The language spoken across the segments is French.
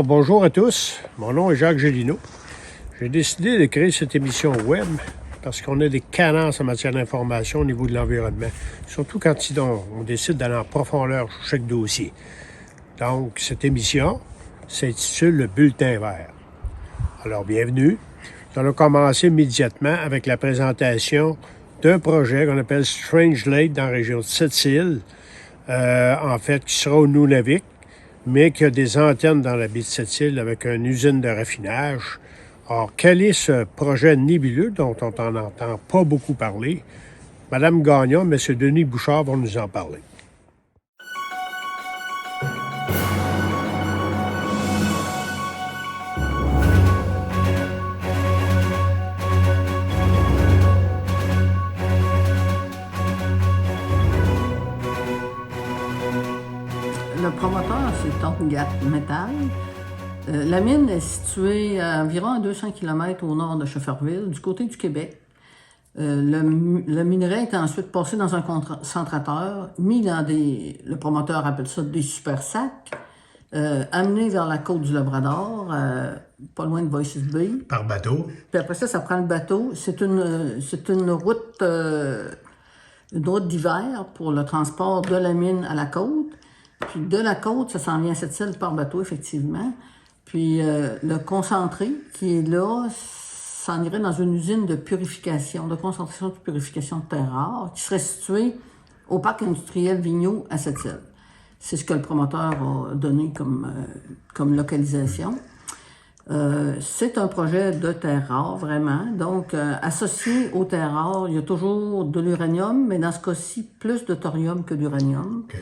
Alors, bonjour à tous. Mon nom est Jacques Gélineau. J'ai décidé de créer cette émission web parce qu'on a des carences en matière d'information au niveau de l'environnement, surtout quand on décide d'aller en profondeur sur chaque dossier. Donc, cette émission s'intitule Le Bulletin vert. Alors, bienvenue. Nous allons commencer immédiatement avec la présentation d'un projet qu'on appelle Strange Lake dans la région de Sept-Îles, en fait, qui sera au Nunavik, mais qui a des antennes dans la baie de Sept-Îles avec une usine de raffinage. Alors, quel est ce projet nébuleux dont on n'en entend pas beaucoup parler? Madame Gagnon, M. Denis Bouchard vont nous en parler. Le promoteur, c'est Tongaat Metal. La mine est située à environ 200 km au nord de Schefferville, du côté du Québec. Le minerai est ensuite passé dans un concentrateur, mis dans le promoteur appelle ça des super sacs, amené vers la côte du Labrador, pas loin de Voices Bay. Par bateau. Puis après ça prend le bateau. C'est une route d'hiver pour le transport de la mine à la côte. Puis de la côte, ça s'en vient à Sept-Îles par bateau, effectivement. Puis le concentré qui est là, s'en irait dans une usine de purification, de concentration de purification de terres rares, qui serait située au parc industriel Vigneault à Sept-Îles. C'est ce que le promoteur a donné comme localisation. C'est un projet de terres rares, vraiment. Donc, associé aux terres rares, il y a toujours de l'uranium, mais dans ce cas-ci, plus de thorium que d'uranium. Okay.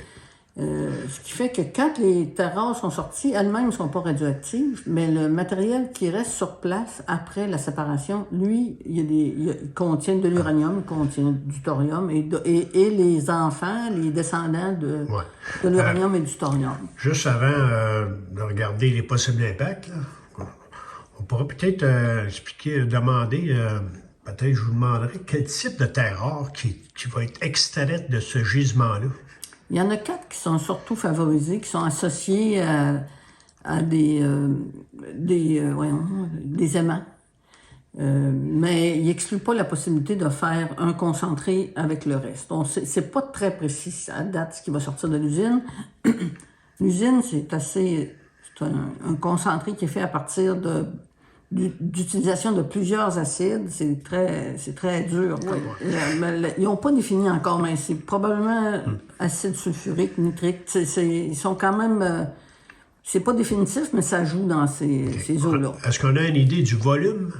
Ce qui fait que quand les terres rares sont sorties, elles-mêmes ne sont pas radioactives, mais le matériel qui reste sur place après la séparation, lui, il contient de l'uranium, il contient du thorium, et les enfants, les descendants de l'uranium et du thorium. Juste avant de regarder les possibles impacts, là, on pourrait peut-être demander, peut-être je vous demanderai quel type de terre rare qui va être extraite de ce gisement-là. Il y en a 4 qui sont surtout favorisés, qui sont associés à des aimants. Mais il n'exclut pas la possibilité de faire un concentré avec le reste. Donc, c'est pas très précis à date ce qui va sortir de l'usine. L'usine, c'est un concentré qui est fait à partir d'utilisation de plusieurs acides. C'est très dur. Ils n'ont pas défini encore, mais c'est probablement acide sulfurique, nitrique. Ils sont quand même... c'est pas définitif, mais ça joue dans ces eaux-là. Est-ce qu'on a une idée du volume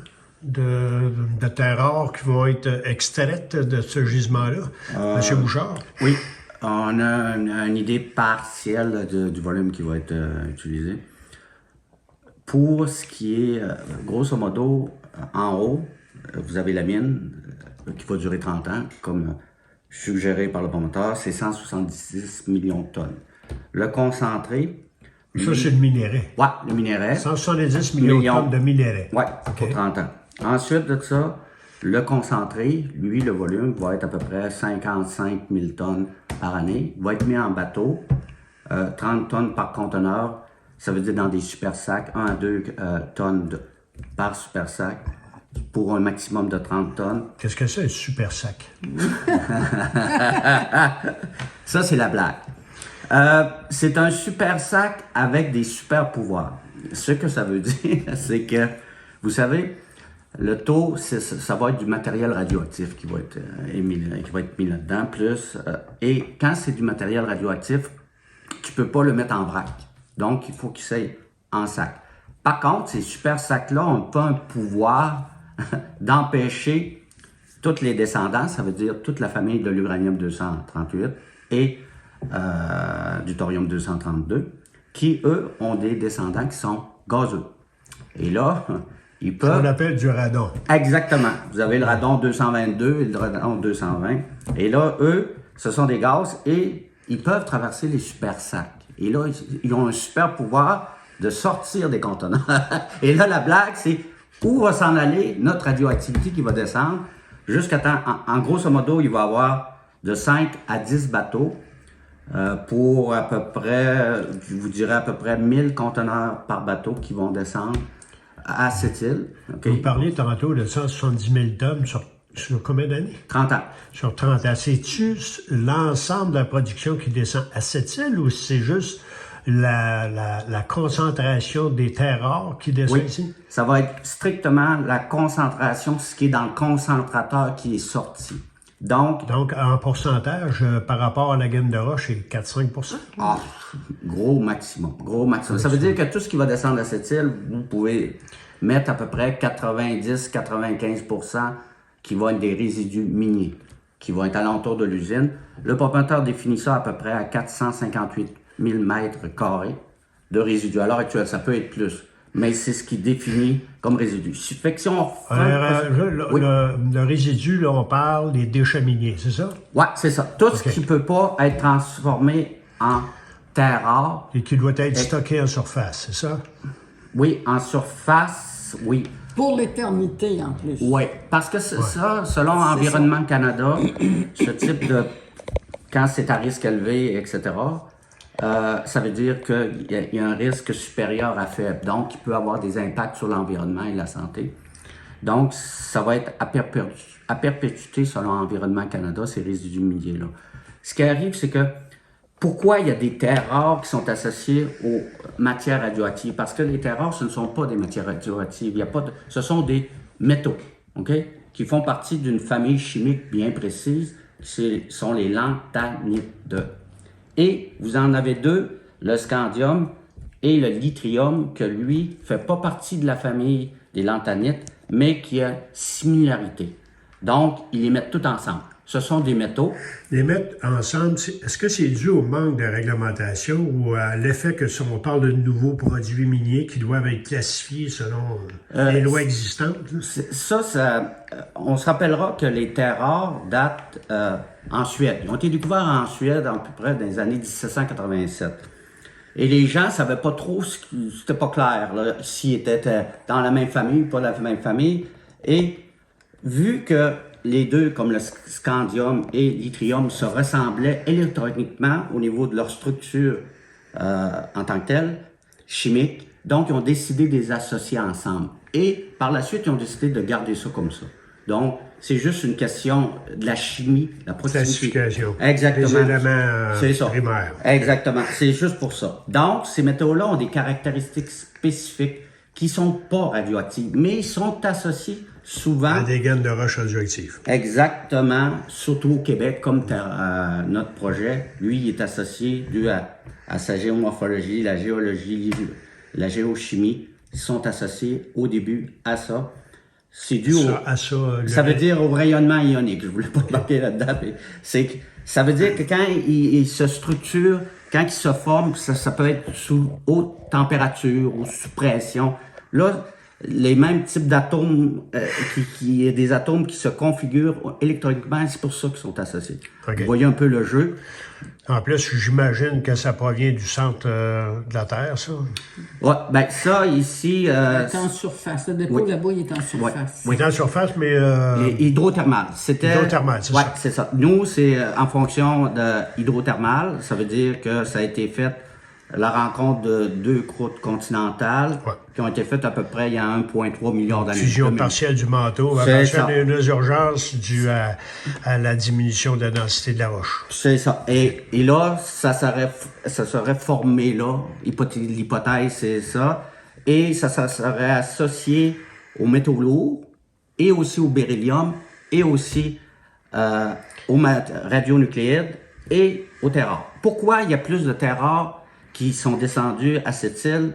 de terres rares qui vont être extraites de ce gisement-là? Monsieur Bouchard? Oui, on a une idée partielle du volume qui va être utilisé. Pour ce qui est, grosso modo, en haut, vous avez la mine qui va durer 30 ans, comme suggéré par le promoteur, c'est 170 millions de tonnes. Le concentré... Ça, c'est le minerai. Oui, le minerai. 170 millions de tonnes de minerai. Oui, pour 30 ans. Ensuite de ça, le concentré, lui, le volume va être à peu près 55 000 tonnes par année. Il va être mis en bateau, 30 tonnes par conteneur. Ça veut dire dans des super sacs, 1 à 2 tonnes par super sac, pour un maximum de 30 tonnes. Qu'est-ce que c'est, un super sac? Ça, c'est la blague. C'est un super sac avec des super pouvoirs. Ce que ça veut dire, c'est que, vous savez, le taux, ça va être du matériel radioactif qui va être mis là-dedans, plus. Et quand c'est du matériel radioactif, tu peux pas le mettre en vrac. Donc, il faut qu'il soit en sac. Par contre, ces super sacs-là ont pas un pouvoir d'empêcher toutes les descendants, ça veut dire toute la famille de l'uranium-238 et du thorium-232, qui, eux, ont des descendants qui sont gazeux. Et là, ils peuvent... Ce qu'on appelle du radon. Exactement. Vous avez le radon 222 et le radon 220. Et là, eux, ce sont des gaz et ils peuvent traverser les super sacs. Et là, ils ont un super pouvoir de sortir des conteneurs. Et là, la blague, c'est où va s'en aller notre radioactivité qui va descendre jusqu'à temps. En grosso modo, il va y avoir de 5 à 10 bateaux pour à peu près, je vous dirais à peu près 1000 conteneurs par bateau qui vont descendre à cette île. Okay? Vous parliez tantôt de 170 000 tonnes sur combien d'années? 30 ans. Sur 30 ans. C'est-tu l'ensemble de la production qui descend à cette île ou c'est juste la concentration des terres rares qui descend ici? Ça va être strictement la concentration, ce qui est dans le concentrateur qui est sorti. Donc en pourcentage, par rapport à la gaine de roche, c'est 4-5 gros maximum. Gros maximum. Ça veut dire que tout ce qui va descendre à cette île, vous pouvez mettre à peu près 90-95% qui vont être des résidus miniers, qui vont être alentour de l'usine. Le propriétaire définit ça à peu près à 458 000 mètres carrés de résidus. À l'heure actuelle, ça peut être plus, mais c'est ce qui définit comme résidu. Fait que si on le résidu, là, on parle des déchets miniers, c'est ça? Oui, c'est ça. Tout ce qui ne peut pas être transformé en terre rare. Et qui doit être stocké en surface, c'est ça? Oui, en surface, oui. Pour l'éternité, en plus. Oui, parce que ça, selon Environnement Canada, ce type de... Quand c'est à risque élevé, etc., ça veut dire qu'il y a un risque supérieur à faible. Donc, il peut avoir des impacts sur l'environnement et la santé. Donc, ça va être à perpétuité selon Environnement Canada, ces résidus miniers-là. Ce qui arrive, c'est que pourquoi il y a des terres rares qui sont associées aux matières radioactives? Parce que les terres rares, ce ne sont pas des matières radioactives. Ce sont des métaux, OK? Qui font partie d'une famille chimique bien précise. Ce sont les lanthanides. Et vous en avez deux, le scandium et le yttrium, que lui ne fait pas partie de la famille des lanthanides, mais qui a similarité. Donc, ils les mettent tout ensemble. Ce sont des métaux. Les mettre ensemble, est-ce que c'est dû au manque de réglementation ou à l'effet que si on parle de nouveaux produits miniers qui doivent être classifiés selon les lois existantes? On se rappellera que les terres rares datent en Suède. Ils ont été découverts en Suède à peu près dans les années 1787. Et les gens ne savaient pas trop, c'était pas clair, s'ils étaient dans la même famille ou pas dans la même famille. Et vu que les deux, comme le scandium et l'yttrium, se ressemblaient électroniquement au niveau de leur structure en tant que telle, chimique. Donc, ils ont décidé de les associer ensemble. Et par la suite, ils ont décidé de garder ça comme ça. Donc, c'est juste une question de la chimie, la proximité. Classification. Exactement. Les éléments primaires. Exactement. C'est juste pour ça. Donc, ces métaux-là ont des caractéristiques spécifiques qui ne sont pas radioactives, mais ils sont associés souvent à des gaines de roche radioactives. Exactement, surtout au Québec, comme notre projet, lui, il est associé dû à sa géomorphologie, la géologie, la géochimie, ils sont associés au début à ça. C'est dû ça veut dire au rayonnement ionique. Je voulais pas marquer là-dedans, mais ça veut dire que quand il se structure, quand il se forme, ça peut être sous haute température ou sous pression. Là, les mêmes types d'atomes, des atomes qui se configurent électroniquement, c'est pour ça qu'ils sont associés. Okay. Vous voyez un peu le jeu. En plus, j'imagine que ça provient du centre de la Terre, ça. Oui, bien ça, ici... il est en surface. Le dépôt là-bas, il est en surface. Oui, il est en surface, mais... Hydrothermal. Hydrothermal, c'est ça. Oui, c'est ça. Nous, c'est en fonction de hydrothermal. Ça veut dire que ça a été fait la rencontre de deux croûtes continentales qui ont été faites à peu près il y a 1,3 milliard d'années. Fusion partielle du manteau, avec une urgence due à la diminution de la densité de la roche. C'est ça. Et là, ça serait formé là. L'hypothèse, c'est ça. Et ça serait associé aux métaux lourds et aussi au beryllium et aussi aux radionucléides et aux terres rares. Pourquoi il y a plus de terres rares qui sont descendus à cette île?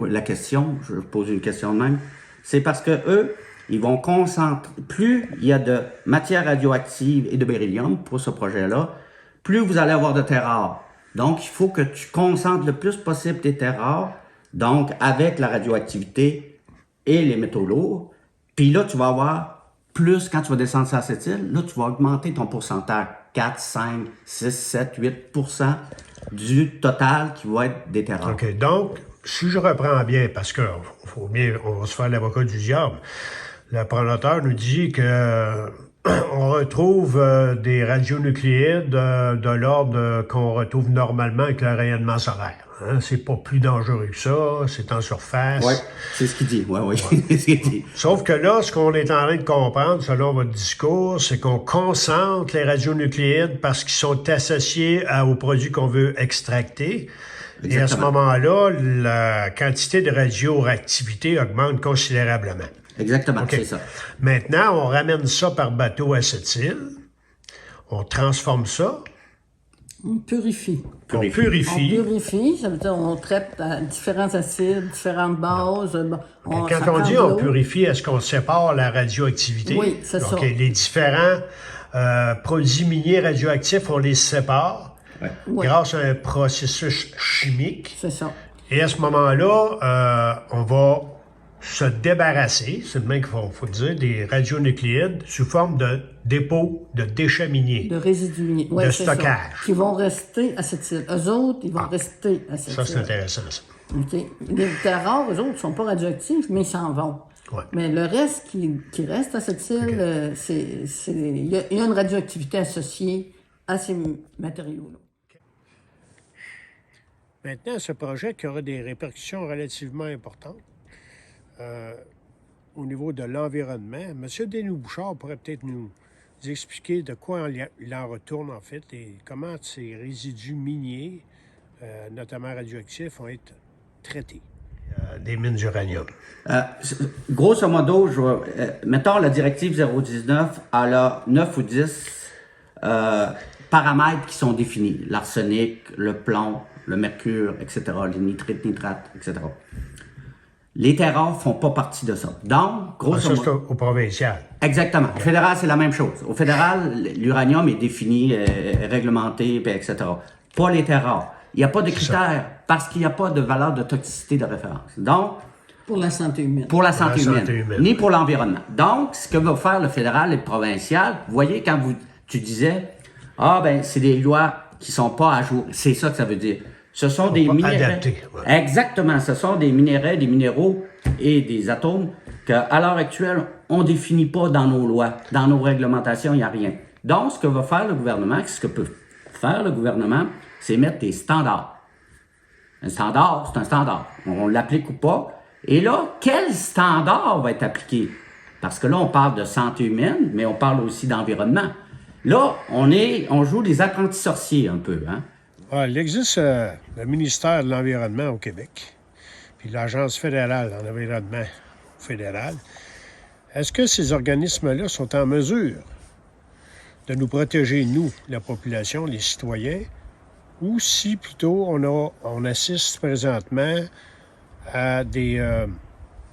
La question, je pose une question de même, c'est parce que eux, ils vont concentrer, plus il y a de matière radioactive et de beryllium pour ce projet-là, plus vous allez avoir de terres rares. Donc, il faut que tu concentres le plus possible tes terres rares, donc avec la radioactivité et les métaux lourds. Puis là, tu vas avoir plus, quand tu vas descendre sur cette île, là, tu vas augmenter ton pourcentage 4, 5, 6, 7, 8% du total qui va être des terres rares. OK. Donc, si je reprends bien, parce qu'on on va se faire l'avocat du diable, le promoteur nous dit que on retrouve des radionucléides de l'ordre qu'on retrouve normalement avec le rayonnement solaire. Hein? C'est pas plus dangereux que ça, c'est en surface. Oui, c'est ce qu'il dit. Oui, c'est ce qu'il dit. Sauf que là, ce qu'on est en train de comprendre, selon votre discours, c'est qu'on concentre les radionucléides parce qu'ils sont associés aux produits qu'on veut extracter. Exactement. Et à ce moment-là, la quantité de radioactivité augmente considérablement. Exactement, okay. C'est ça. Maintenant, on ramène ça par bateau à cette île. On transforme ça. On purifie. On purifie, ça veut dire on traite différents acides, différentes bases. Quand on dit on purifie, est-ce qu'on sépare la radioactivité? Oui, c'est ça. Les différents produits miniers radioactifs, on les sépare grâce à un processus chimique. C'est ça. Et à ce moment-là, on va se débarrasser, c'est le même qu'il faut le dire, des radionucléides sous forme de dépôts de déchets miniers. De résidus miniers. De stockage. Ça, qui vont rester à cette île. Eux autres, ils vont rester à cette île. Ça, c'est intéressant, ça. OK. Les terres rares, eux autres, ne sont pas radioactifs, mais ils s'en vont. Ouais. Mais le reste qui reste à cette île, il y a une radioactivité associée à ces matériaux-là. Maintenant, ce projet qui aura des répercussions relativement importantes au niveau de l'environnement. M. Denis-Bouchard pourrait peut-être nous expliquer de quoi il en retourne, en fait, et comment ces résidus miniers, notamment radioactifs, vont être traités. Des mines d'uranium. Grosso modo, mettons la directive 019, elle a 9 ou 10 paramètres qui sont définis. L'arsenic, le plomb, le mercure, etc., les nitrites, nitrates, etc. Les terres rares ne font pas partie de ça. Donc, grosso modo... Ça, c'est au provincial. Exactement. Au fédéral, c'est la même chose. Au fédéral, l'uranium est défini, réglementé, etc. Pas les terres rares. Il n'y a pas de critères parce qu'il n'y a pas de valeur de toxicité de référence. Donc... Pour la santé humaine. Pour la santé humaine. Ni pour l'environnement. Donc, ce que va faire le fédéral et le provincial, vous voyez, quand tu disais, c'est des lois qui ne sont pas à jour. C'est ça que ça veut dire. Ce sont des minéraux. Adaptés, Exactement. Ce sont des minéraux et des atomes qu'à l'heure actuelle, on ne définit pas dans nos lois, dans nos réglementations, il n'y a rien. Donc, ce que va faire le gouvernement, ce que peut faire le gouvernement, c'est mettre des standards. Un standard, c'est un standard. On l'applique ou pas. Et là, quel standard va être appliqué? Parce que là, on parle de santé humaine, mais on parle aussi d'environnement. Là, on joue les apprentis sorciers un peu, hein? Il existe le ministère de l'Environnement au Québec, puis l'Agence fédérale en environnement fédéral. Est-ce que ces organismes-là sont en mesure de nous protéger, nous, la population, les citoyens, ou si plutôt on assiste présentement à des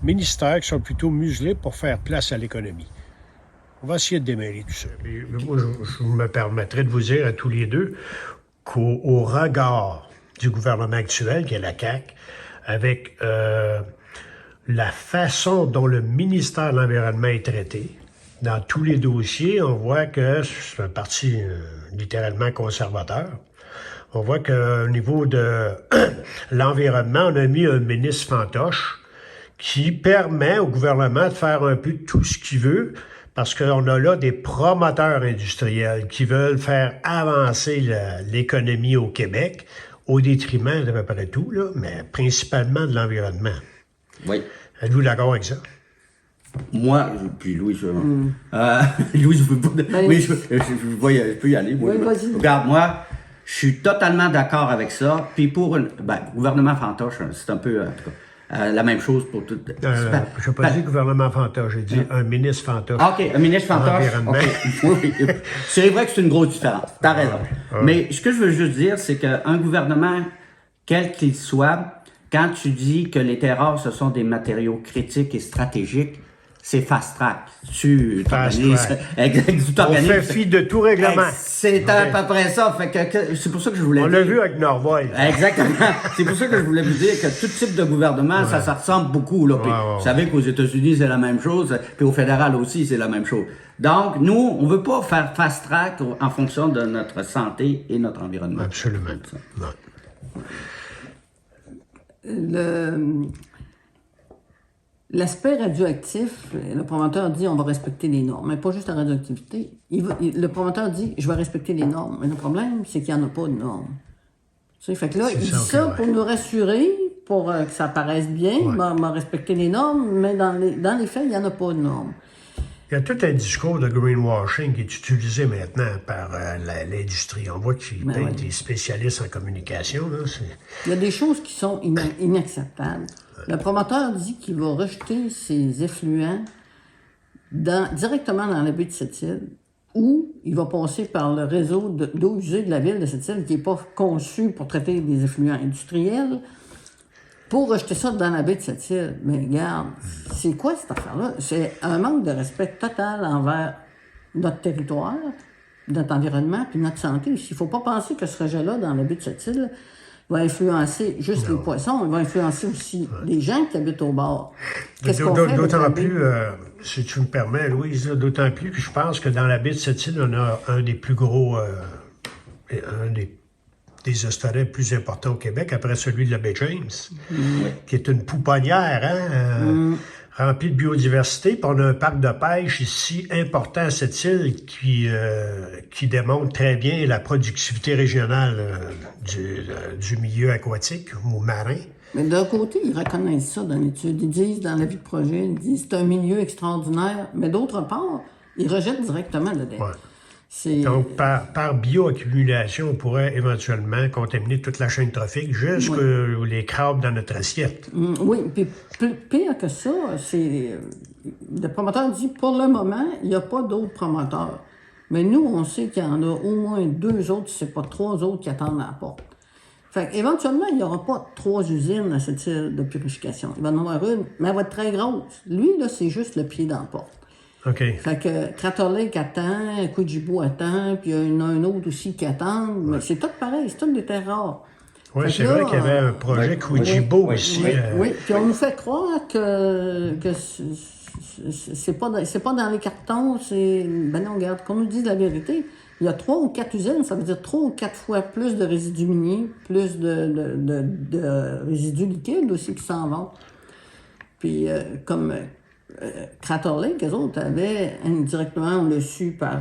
ministères qui sont plutôt muselés pour faire place à l'économie? On va essayer de démêler tout ça. Et moi, je me permettrai de vous dire à tous les deux qu'au regard du gouvernement actuel, qui est la CAQ, avec la façon dont le ministère de l'Environnement est traité, dans tous les dossiers, on voit que c'est un parti littéralement conservateur. On voit qu'au niveau de l'environnement, on a mis un ministre fantoche qui permet au gouvernement de faire un peu tout ce qu'il veut, parce qu'on a là des promoteurs industriels qui veulent faire avancer l'économie au Québec au détriment d'à peu près tout, là, mais principalement de l'environnement. Oui. Êtes-vous d'accord avec ça? Moi, puis Louis, Louis, je veux pas... Oui, je peux y aller. Moi, oui, vas-y. Regarde, moi, je suis totalement d'accord avec ça. Puis pour gouvernement fantoche, c'est un peu, en tout cas, la même chose pour tout. Je n'ai pas dit gouvernement fantoche, j'ai dit un ministre fantoche. OK, un ministre fantoche. Okay. Oui. C'est vrai que c'est une grosse différence. T'as raison. Mais ce que je veux juste dire, c'est qu'un gouvernement, quel qu'il soit, quand tu dis que les terres rares, ce sont des matériaux critiques et stratégiques, c'est fast-track. Tu t'organises. On fait fi de tout règlement. C'est à peu près ça. Fait que c'est pour ça que je voulais dire. On l'a vu avec Norvoil. Exactement. C'est pour ça que je voulais vous dire que tout type de gouvernement, ça ressemble beaucoup. Là. Puis, vous savez qu'aux États-Unis, c'est la même chose. Puis au fédéral aussi, c'est la même chose. Donc, nous, on veut pas faire fast-track en fonction de notre santé et notre environnement. Absolument. L'aspect radioactif, le promoteur dit on va respecter les normes, mais pas juste la radioactivité. Le promoteur dit je vais respecter les normes, mais le problème, c'est qu'il n'y en a pas de normes. Tu sais, fait que là, il dit ça pour nous rassurer, pour que ça paraisse bien, m'a respecté les normes, mais dans les faits, il n'y en a pas de normes. Il y a tout un discours de greenwashing qui est utilisé maintenant par l'industrie. On voit qu'ils payent des spécialistes en communication. Là, il y a des choses qui sont inacceptables. Le promoteur dit qu'il va rejeter ses effluents directement dans la baie de Sept-Îles, ou il va passer par le réseau d'eau usée de la ville de Sept-Îles qui n'est pas conçu pour traiter des effluents industriels, pour rejeter ça dans la baie de Sept-Îles. Mais regarde, c'est quoi cette affaire-là? C'est un manque de respect total envers notre territoire, notre environnement, puis notre santé. Il ne faut pas penser que ce rejet-là dans la baie de Sept-Îles va influencer juste les poissons, il va influencer aussi les gens qui habitent au bord. Qu'est-ce qu'on fait? D'autant plus, si tu me permets, Louise, d'autant plus que je pense que dans la baie de Sept-Îles, on a un des plus gros, des ostarets plus importants au Québec, après celui de la baie James, qui est une pouponnière, remplie de biodiversité. Puis on a un parc de pêche ici important à cette île qui démontre très bien la productivité régionale du milieu aquatique ou marin. Mais d'un côté, ils reconnaissent ça dans l'étude. Ils disent dans l'avis de projet, ils disent c'est un milieu extraordinaire. Mais d'autre part, ils rejettent directement le dé. Donc, par bioaccumulation, on pourrait éventuellement contaminer toute la chaîne trophique jusqu'aux les crabes dans notre assiette. Oui, puis pire que ça, le promoteur dit pour le moment, il n'y a pas d'autres promoteurs. Mais nous, on sait qu'il y en a au moins 2 autres, si ce n'est pas 3 autres qui attendent à la porte. Fait qu'éventuellement, il n'y aura pas 3 usines à cette île de purification. Il va en avoir une, mais elle va être très grosse. Lui, là, c'est juste le pied dans la porte. OK. Fait que Crater Lake attend, Cogeco attend, puis il y en a un autre aussi qui attend. Mais c'est tout pareil, c'est tout des terres rares. Oui, c'est vrai qu'il y avait un projet Cogeco aussi. Oui, puis on nous fait croire que c'est pas dans les cartons, ben non, regarde, qu'on nous dise la vérité. Il y a 3 ou 4 usines, ça veut dire 3 ou 4 fois plus de résidus miniers, plus de résidus liquides aussi qui s'en vont. Puis comme Crater Lake, eux autres avaient indirectement, on l'a su par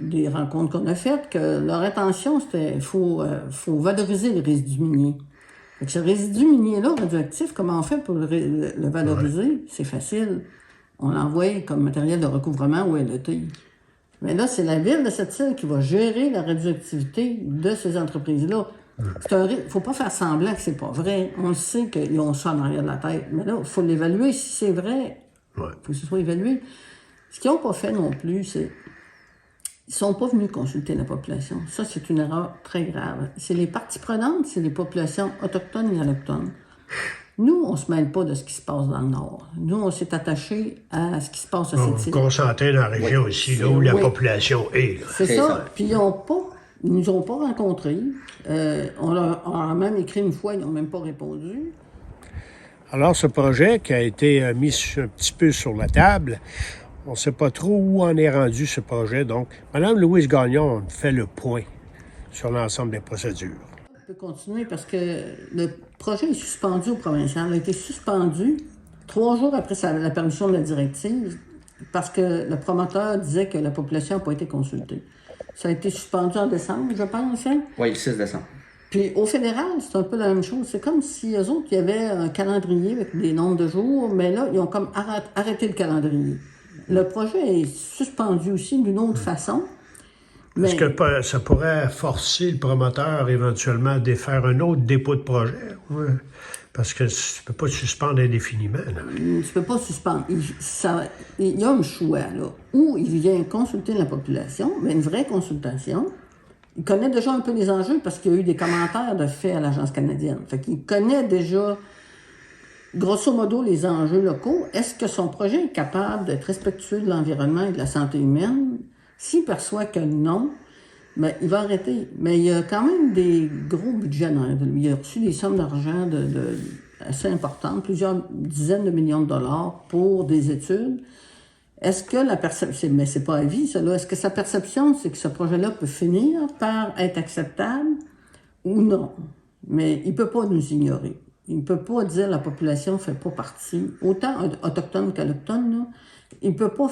des rencontres qu'on a faites, que leur intention, c'était faut valoriser les résidus miniers. Fait que ce résidu minier-là, radioactif, comment on fait pour le valoriser? C'est facile. On l'envoie comme matériel de recouvrement au LET. Mais là, c'est la ville de cette île qui va gérer la radioactivité de ces entreprises-là. Il ne faut pas faire semblant que c'est pas vrai. On le sait qu'ils ont ça en arrière de la tête. Mais là, il faut l'évaluer si c'est vrai. Il faut que ce soit évalué. Ce qu'ils n'ont pas fait non plus, c'est... Ils ne sont pas venus consulter la population. Ça, c'est une erreur très grave. C'est les parties prenantes, c'est les populations autochtones et allochtones. Nous, on ne se mêle pas de ce qui se passe dans le Nord. Nous, on s'est attaché à ce qui se passe à cette île. Vous vous concentrez dans la région ici, là où la population est. C'est ça. Puis ils ne nous ont pas rencontrés. On leur a même écrit une fois, ils n'ont même pas répondu. Alors, ce projet qui a été mis un petit peu sur la table, on ne sait pas trop où en est rendu ce projet. Donc, Mme Louise Gagnon fait le point sur l'ensemble des procédures. On peut continuer parce que le projet est suspendu au provincial. Il a été suspendu 3 jours après la permission de la directive parce que le promoteur disait que la population n'a pas été consultée. Ça a été suspendu en décembre, je pense. Hein? Oui, le 6 décembre. Puis au fédéral, c'est un peu la même chose. C'est comme si eux autres, il y avait un calendrier avec des nombres de jours, mais là, ils ont comme arrêté le calendrier. Le projet est suspendu aussi d'une autre façon. Est-ce que ça pourrait forcer le promoteur éventuellement à défaire un autre dépôt de projet? Ouais. Parce que tu ne peux pas suspendre indéfiniment. Là. Tu ne peux pas suspendre. Il y a un choix, là, où il vient consulter la population, mais une vraie consultation. Il connaît déjà un peu les enjeux parce qu'il y a eu des commentaires de fait à l'Agence canadienne. Fait qu'il connaît déjà, grosso modo, les enjeux locaux. Est-ce que son projet est capable d'être respectueux de l'environnement et de la santé humaine? S'il perçoit que non, bien, il va arrêter. Mais il y a quand même des gros budgets dans lui. Il a reçu des sommes d'argent assez importantes, plusieurs dizaines de millions de dollars pour des études. Est-ce que la perception, mais c'est pas à vie, ça là, est-ce que sa perception, c'est que ce projet-là peut finir par être acceptable ou non? Mais il peut pas nous ignorer. il ne peut pas dire la population ne fait pas partie, autant autochtone qu'allochtone, là, il ne peut pas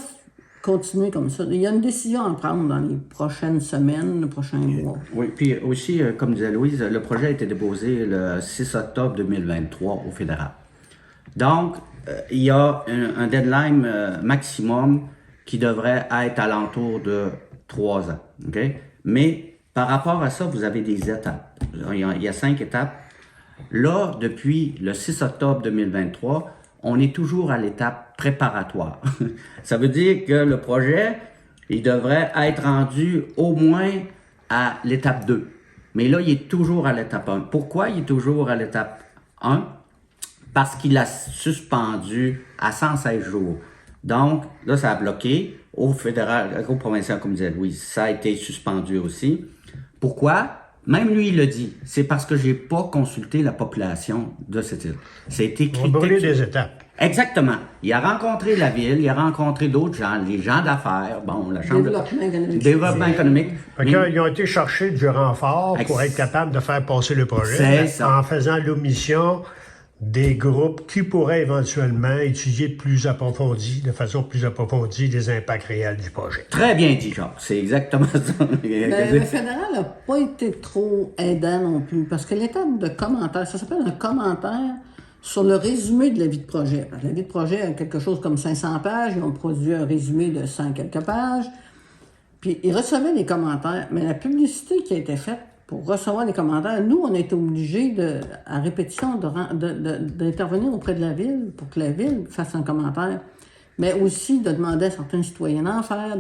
continuer comme ça. Il y a une décision à prendre dans les prochaines semaines, les prochains mois. Oui, puis aussi, comme disait Louise, le projet a été déposé le 6 octobre 2023 au fédéral. Donc, il y a un deadline maximum qui devrait être alentour de 3 ans. OK? Mais par rapport à ça, vous avez des étapes. Il y a 5 étapes. Là, depuis le 6 octobre 2023, on est toujours à l'étape préparatoire. Ça veut dire que le projet, il devrait être rendu au moins à l'étape 2. Mais là, il est toujours à l'étape 1. Pourquoi il est toujours à l'étape 1? Parce qu'il a suspendu à 116 jours. Donc, là, ça a bloqué. Au fédéral, au provincial, comme disait Louise, ça a été suspendu aussi. Pourquoi? Même lui, il le dit. C'est parce que j'ai pas consulté la population de cette île. C'est écrit. On va brûler des étapes. Exactement. Il a rencontré la ville, il a rencontré d'autres gens, les gens d'affaires, bon, la chambre Développement économique. Développement économique. Fait qu'ils ont été chercher du renfort pour être capables de faire passer le projet C'est ça. en faisant l'omission des groupes qui pourraient éventuellement étudier de façon plus approfondie les impacts réels du projet. Très bien dit, Jacques. C'est exactement ça. Le fédéral n'a pas été trop aidant non plus, parce que l'étape de commentaire, ça s'appelle un commentaire sur le résumé de l'avis de projet. L'avis de projet a quelque chose comme 500 pages, ils ont produit un résumé de 100 quelques pages, puis ils recevaient les commentaires, mais la publicité qui a été faite pour recevoir les commentaires, nous, on a été obligés, à répétition, d'intervenir auprès de la ville pour que la ville fasse un commentaire, mais aussi de demander à certains citoyens d'en faire,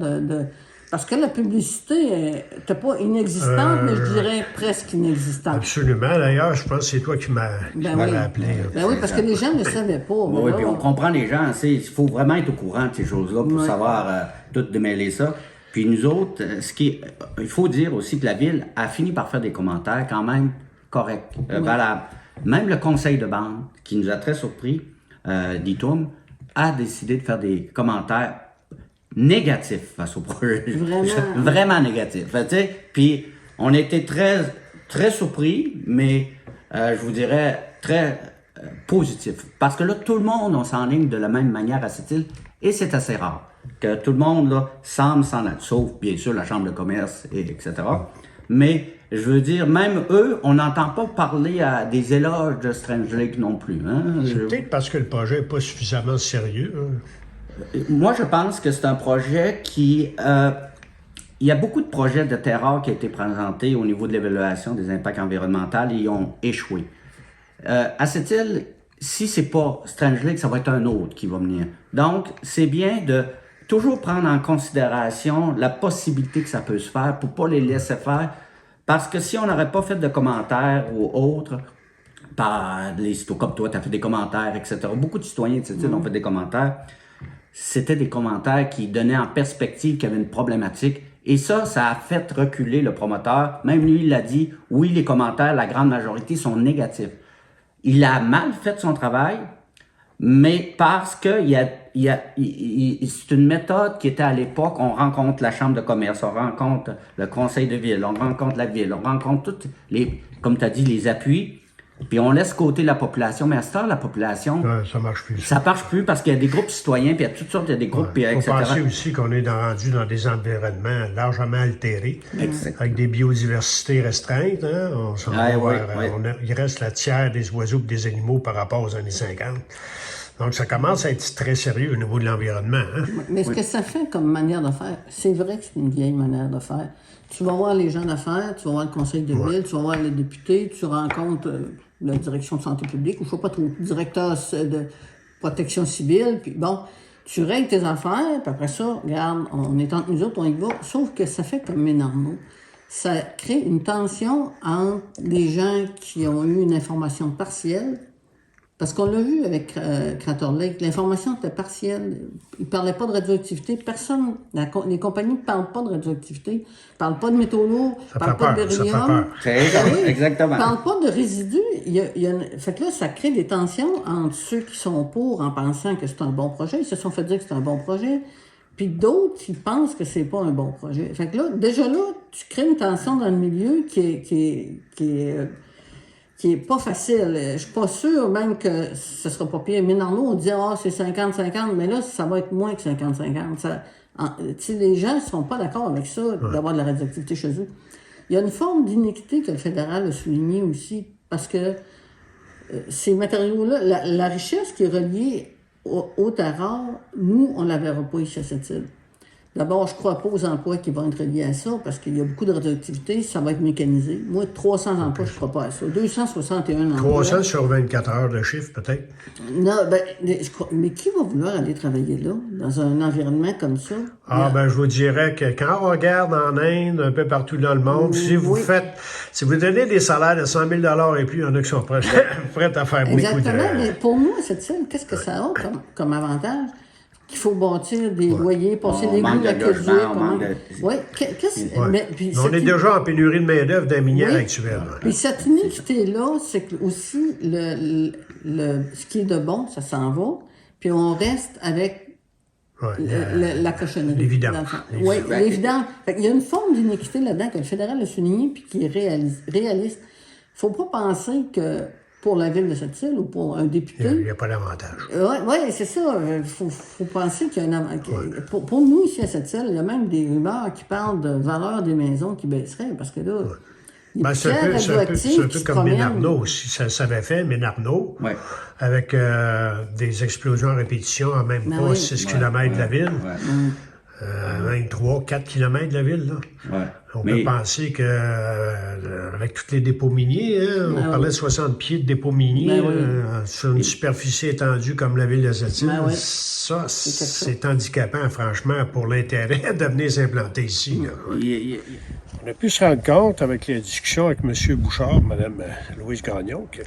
parce que la publicité n'était pas inexistante, mais je dirais presque inexistante. Absolument. D'ailleurs, je pense que c'est toi qui m'as rappelé. Ben oui, parce que les gens ne le savaient pas. Oui, puis on comprend les gens. Il faut vraiment être au courant de ces choses-là pour savoir tout démêler ça. Puis nous autres, il faut dire aussi que la ville a fini par faire des commentaires quand même corrects, valables. Même le conseil de bande, qui nous a très surpris, d'ITUM, a décidé de faire des commentaires négatifs face au projet. Vraiment négatifs. Puis on était très, très surpris, mais je vous dirais très positifs. Parce que là, tout le monde, on s'enligne de la même manière à cette île, et c'est assez rare que tout le monde là, semble s'en être, sauf bien sûr la Chambre de commerce, etc. Mais je veux dire, même eux, on n'entend pas parler à des éloges de Strange Lake non plus. Hein? C'est peut-être parce que le projet n'est pas suffisamment sérieux. Moi, je pense que c'est un projet qui... il y a beaucoup de projets de terreur qui ont été présentés au niveau de l'évaluation des impacts environnementaux et ils ont échoué. À cette île, si c'est pas Strange Lake, ça va être un autre qui va venir. Donc, c'est bien de toujours prendre en considération la possibilité que ça peut se faire pour pas les laisser faire. Parce que si on n'aurait pas fait de commentaires ou autres, par les citoyens comme toi, tu as fait des commentaires, etc. Beaucoup de citoyens de cette île ont fait des commentaires. C'était des commentaires qui donnaient en perspective qu'il y avait une problématique. Et ça a fait reculer le promoteur. Même lui, il a dit, oui, les commentaires, la grande majorité sont négatifs. Il a mal fait son travail, mais parce que c'est une méthode qui était à l'époque, on rencontre la Chambre de commerce, on rencontre le conseil de ville, on rencontre la ville, on rencontre toutes les, comme tu as dit, les appuis, puis on laisse côté la population, mais à ce temps, la population... ça marche plus. Ça marche plus parce qu'il y a des groupes citoyens, puis il y a toutes sortes, il y a des groupes, puis etc. Il faut etc. penser aussi qu'on est rendu dans des environnements largement altérés, avec des biodiversités restreintes. Hein? Il reste la tiers des oiseaux et des animaux par rapport aux années 50. Donc, ça commence à être très sérieux au niveau de l'environnement. Hein? Mais ce que ça fait comme manière de faire, c'est vrai que c'est une vieille manière de faire. Tu vas voir les gens d'affaires, tu vas voir le conseil de ville, tu vas voir les députés, tu rencontres la direction de santé publique, ou je sais pas trop, le directeur de protection civile, puis bon, tu règles tes affaires, puis après ça, regarde, on est entre nous autres, on y va. Sauf que ça fait comme normaux. Ça crée une tension entre les gens qui ont eu une information partielle. Parce qu'on l'a vu avec Crater Lake, l'information était partielle. Ils ne parlaient pas de radioactivité. Personne, les compagnies ne parlent pas de radioactivité, ne parlent pas de métaux lourds, ne parlent pas de béryllium. Exactement. Ils ne parlent pas de résidus. Fait que là, ça crée des tensions entre ceux qui sont pour en pensant que c'est un bon projet. Ils se sont fait dire que c'est un bon projet. Puis d'autres, ils pensent que c'est pas un bon projet. Fait que là, déjà là, tu crées une tension dans le milieu qui qui est pas facile. Je suis pas sûre même que ce sera pas pire. Ménarnaud, on dit, c'est 50-50, mais là, ça va être moins que 50-50. Les gens ne seront pas d'accord avec ça, d'avoir de la radioactivité chez eux. Il y a une forme d'inéquité que le fédéral a souligné aussi, parce que ces matériaux-là, la richesse qui est reliée aux terres rares, nous, on ne la verra pas ici à cette île. D'abord, je ne crois pas aux emplois qui vont être reliés à ça, parce qu'il y a beaucoup de radioactivité, ça va être mécanisé. Moi, 300 emplois, je ne crois pas à ça. 261 emplois. 300 sur 24 heures de chiffre, peut-être. Non, mais qui va vouloir aller travailler là, dans un environnement comme ça? Je vous dirais que quand on regarde en Inde, un peu partout dans le monde, si vous donnez des salaires de 100 000 et plus, il y en a qui sont prêts à faire beaucoup de... Exactement, mais pour moi, cette île, qu'est-ce que ça a comme avantage? Qu'il faut bâtir des loyers, passer des goûts d'aqueduc. Oui, mais on est déjà en pénurie de main-d'œuvre d'un minière actuel. Puis cette iniquité-là, c'est que aussi ce qui est de bon, ça s'en va, puis on reste avec la cochonnerie. L'évidence. Oui, l'évidence. Il y a une forme d'iniquité là-dedans que le fédéral a souligné puis qui est réaliste. Il ne faut pas penser que pour la ville de cette île ou pour un député. Il n'y a pas d'avantage. Oui, c'est ça. Il faut penser qu'il y a un avantage. Pour nous, ici à cette île, il y a même des rumeurs qui parlent de valeur des maisons qui baisseraient, parce que là, c'est un peu comme Ménarnaud aussi. Ça s'avait fait, Ménarnaud, avec des explosions à répétition en même pas 6 km de la ville. 3-4 km de la ville, là. On peut penser que avec tous les dépôts miniers, on parlait de 60 pieds de dépôts miniers sur une superficie étendue comme la ville de cette île. Ça, c'est handicapant, franchement, pour l'intérêt de venir s'implanter ici. On a pu se rendre compte avec les discussions avec M. Bouchard, Mme Louise Gagnon, que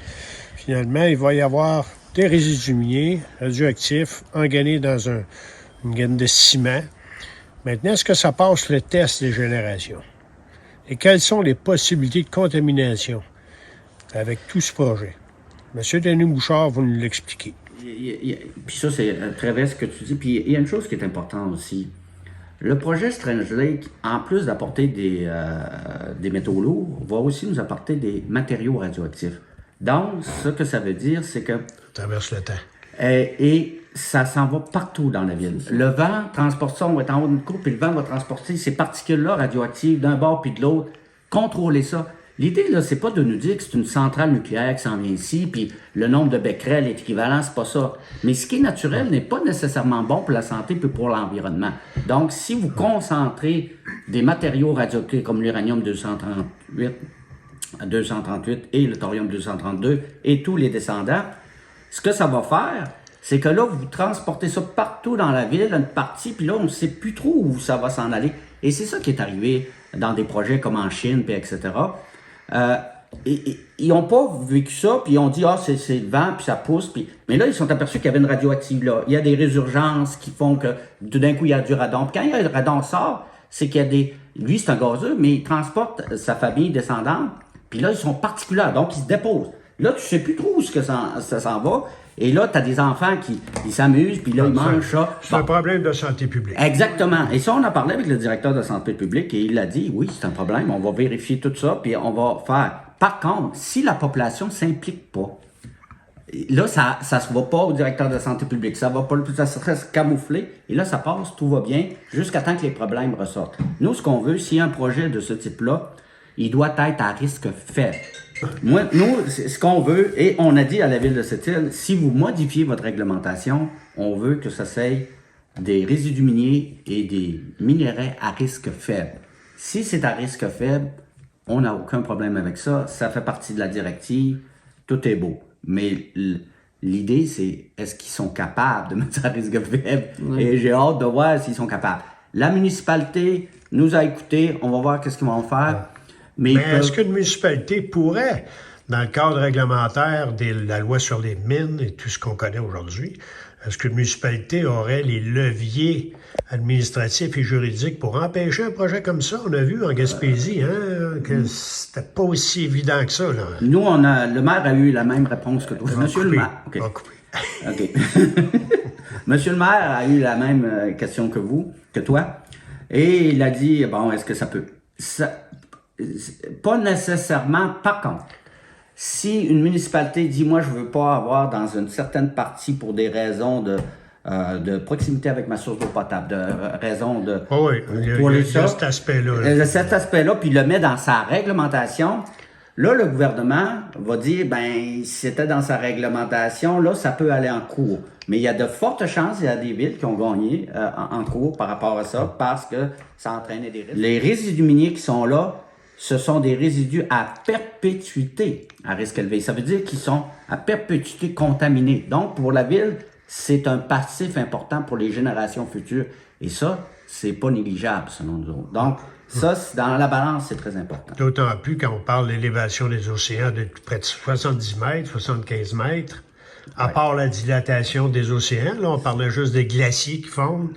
finalement, il va y avoir des résidus miniers radioactifs engainés dans une gaine de ciment. Maintenant, est-ce que ça passe le test des générations? Et quelles sont les possibilités de contamination avec tout ce projet? Monsieur Denis Bouchard va nous l'expliquer. Puis ça, c'est très vrai ce que tu dis. Puis il y a une chose qui est importante aussi. Le projet Strange Lake, en plus d'apporter des métaux lourds, va aussi nous apporter des matériaux radioactifs. Donc, ce que ça veut dire, c'est que... Ça traverse le temps. Et ça s'en va partout dans la ville. Le vent transporte ça, on va être en haut d'une courbe, puis le vent va transporter ces particules-là radioactives d'un bord puis de l'autre. Contrôler ça. L'idée, là, c'est pas de nous dire que c'est une centrale nucléaire qui s'en vient ici, puis le nombre de becquerels est équivalent, c'est pas ça. Mais ce qui est naturel n'est pas nécessairement bon pour la santé puis pour l'environnement. Donc, si vous concentrez des matériaux radioactifs comme l'uranium 238 et le thorium 232 et tous les descendants, ce que ça va faire, c'est que là, vous transportez ça partout dans la ville, une partie, puis là, on ne sait plus trop où ça va s'en aller. Et c'est ça qui est arrivé dans des projets comme en Chine, puis etc. Ils n'ont pas vécu ça, puis ils ont dit, c'est le vent, puis ça pousse. Puis... Mais là, ils sont aperçus qu'il y avait une radioactive là. Il y a des résurgences qui font que tout d'un coup, il y a du radon. Puis quand il y a le radon sort, c'est qu'il y a des... Lui, c'est un gazeux, mais il transporte sa famille descendante, puis là, ils sont particuliers, donc ils se déposent. Là, tu ne sais plus trop où ça s'en va. Et là, tu as des enfants qui s'amusent, puis là, ils mangent ça. C'est un problème de santé publique. Exactement. Et ça, on a parlé avec le directeur de santé publique et il a dit, oui, c'est un problème, on va vérifier tout ça, puis on va faire. Par contre, si la population ne s'implique pas, là, ça ne se va pas au directeur de santé publique, ça va pas, ça serait camouflé, et là, ça passe, tout va bien, jusqu'à temps que les problèmes ressortent. Nous, ce qu'on veut, s'il y a un projet de ce type-là, il doit être à risque faible. Nous, ce qu'on veut, et on a dit à la ville de cette île, si vous modifiez votre réglementation, on veut que ça soit des résidus miniers et des minerais à risque faible. Si c'est à risque faible, on n'a aucun problème avec ça. Ça fait partie de la directive. Tout est beau. Mais l'idée, c'est est-ce qu'ils sont capables de mettre ça à risque faible? Oui. Et j'ai hâte de voir s'ils sont capables. La municipalité nous a écoutés. On va voir qu'est-ce qu'ils vont faire. Mais est-ce qu'une municipalité pourrait, dans le cadre réglementaire de la loi sur les mines et tout ce qu'on connaît aujourd'hui, est-ce qu'une municipalité aurait les leviers administratifs et juridiques pour empêcher un projet comme ça? On a vu en Gaspésie que c'était pas aussi évident que ça. Là. Nous, le maire a eu la même réponse que toi. Monsieur le maire. OK. Monsieur le maire a eu la même question que toi. Et il a dit, bon, est-ce que ça peut... Pas nécessairement, par contre. Si une municipalité dit, moi, je veux pas avoir dans une certaine partie pour des raisons de proximité avec ma source d'eau potable, de raison de... Oh oui, pour il y a cet aspect-là. Là. Cet aspect-là, puis le met dans sa réglementation. Là, le gouvernement va dire, ben, si c'était dans sa réglementation, là, ça peut aller en cours. Mais il y a de fortes chances, il y a des villes qui ont gagné en cours par rapport à ça, parce que ça entraînait des risques. Les résidus miniers qui sont là, ce sont des résidus à perpétuité à risque élevé. Ça veut dire qu'ils sont à perpétuité contaminés. Donc, pour la ville, c'est un passif important pour les générations futures. Et ça, c'est pas négligeable, selon nous autres. Donc, ça, dans la balance, c'est très important. D'autant plus quand on parle de l'élévation des océans de près de 70 mètres, 75 mètres, à part la dilatation des océans, là, on parlait juste des glaciers qui fondent.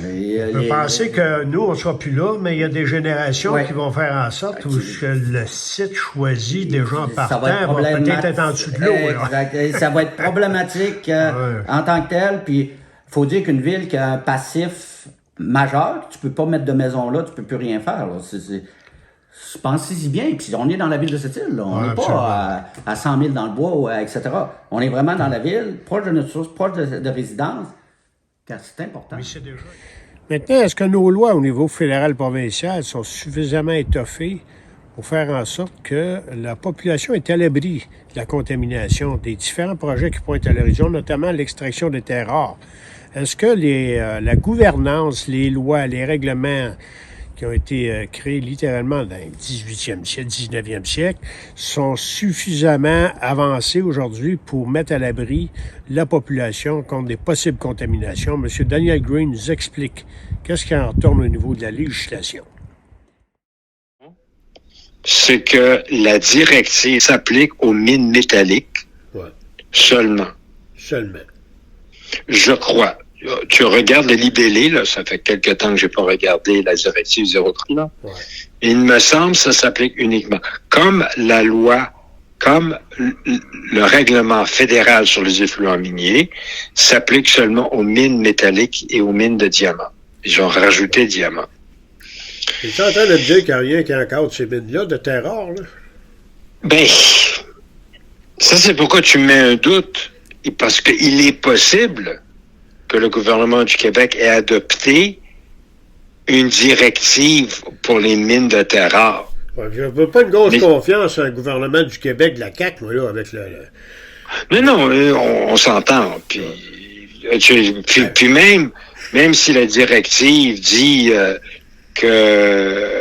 On peut penser que nous, on ne sera plus là, mais il y a des générations qui vont faire en sorte que le site choisi déjà en partant va peut-être être en dessous de l'eau. Exact. Ça va être problématique en tant que tel. Puis, il faut dire qu'une ville qui a un passif majeur, tu peux pas mettre de maison là, tu peux plus rien faire. Pensez-y bien. Puis on est dans la ville de cette île. Là. On n'est pas à 100 000 dans le bois, etc. On est vraiment dans la ville, proche de notre source, proche de résidence, car c'est important. Oui, c'est déjà. Maintenant, est-ce que nos lois au niveau fédéral provincial sont suffisamment étoffées pour faire en sorte que la population est à l'abri de la contamination des différents projets qui pointent à l'horizon, notamment l'extraction des terres rares? Est-ce que la gouvernance, les lois, les règlements qui ont été créés littéralement dans le 18e siècle, 19e siècle, sont suffisamment avancés aujourd'hui pour mettre à l'abri la population contre des possibles contaminations? M. Daniel Green nous explique qu'est-ce qui en retourne au niveau de la législation. C'est que la directive s'applique aux mines métalliques seulement. Seulement. Je crois. Tu regardes les libellés, là, ça fait quelque temps que j'ai pas regardé la directive 03, là. Ouais. Il me semble que ça s'applique uniquement. Comme la loi, comme le règlement fédéral sur les effluents miniers s'applique seulement aux mines métalliques et aux mines de diamants. Ils ont rajouté diamants. Es-tu en train de dire qu'il n'y a rien qui encadre ces mines-là de terre rare, là? Ben, ça c'est pourquoi tu mets un doute. Parce qu'il est possible que le gouvernement du Québec ait adopté une directive pour les mines de terre rare. Ouais, je ne veux pas une grosse confiance dans le gouvernement du Québec, de la CAQ, moi, là, avec le... Mais non, on s'entend. Puis même si la directive dit que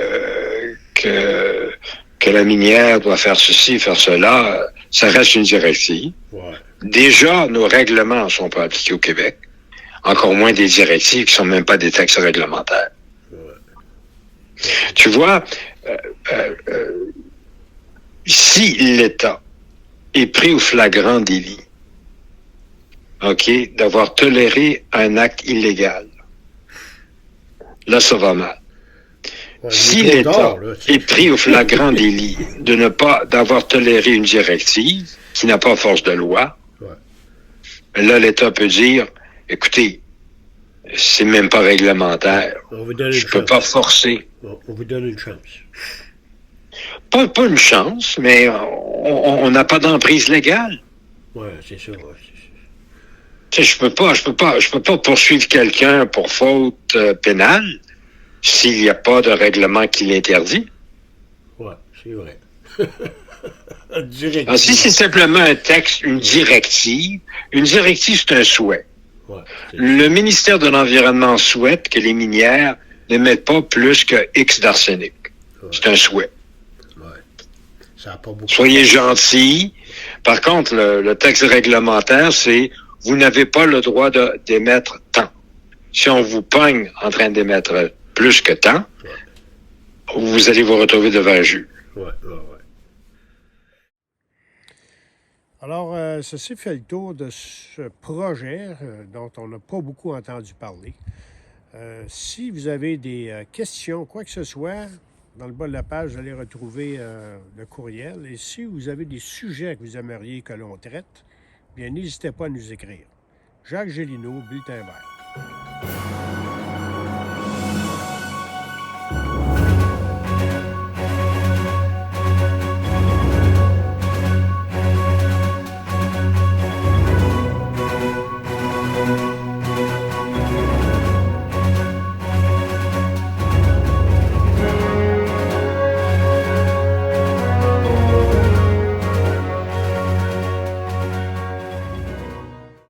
la minière doit faire ceci, faire cela, ça reste une directive. Ouais. Déjà, nos règlements ne sont pas appliqués au Québec. Encore moins des directives qui sont même pas des textes réglementaires. Ouais. Tu vois, si l'État est pris au flagrant délit, OK, d'avoir toléré un acte illégal, là, ça va mal. Ouais, si l'État est pris au flagrant délit de ne pas, d'avoir toléré une directive qui n'a pas force de loi, là, l'État peut dire, écoutez, c'est même pas réglementaire. Je peux pas forcer. On vous donne une chance. Pas une chance, mais on n'a pas d'emprise légale. Ouais, c'est ça. Je peux pas poursuivre quelqu'un pour faute pénale s'il n'y a pas de règlement qui l'interdit. Ouais, c'est vrai. Alors, si c'est simplement un texte, une directive, c'est un souhait. Ouais, le ministère de l'Environnement souhaite que les minières n'émettent pas plus que X d'arsenic. Ouais. C'est un souhait. Ouais. Ça a pas beaucoup. Soyez gentils. Par contre, le texte réglementaire, c'est vous n'avez pas le droit d'émettre tant. Si on vous pogne en train d'émettre plus que tant, vous allez vous retrouver devant un juge. Ouais. Alors, ceci fait le tour de ce projet dont on n'a pas beaucoup entendu parler. Si vous avez des questions, quoi que ce soit, dans le bas de la page, vous allez retrouver le courriel. Et si vous avez des sujets que vous aimeriez que l'on traite, bien, n'hésitez pas à nous écrire. Jacques Gélineau, Bulletin Vert.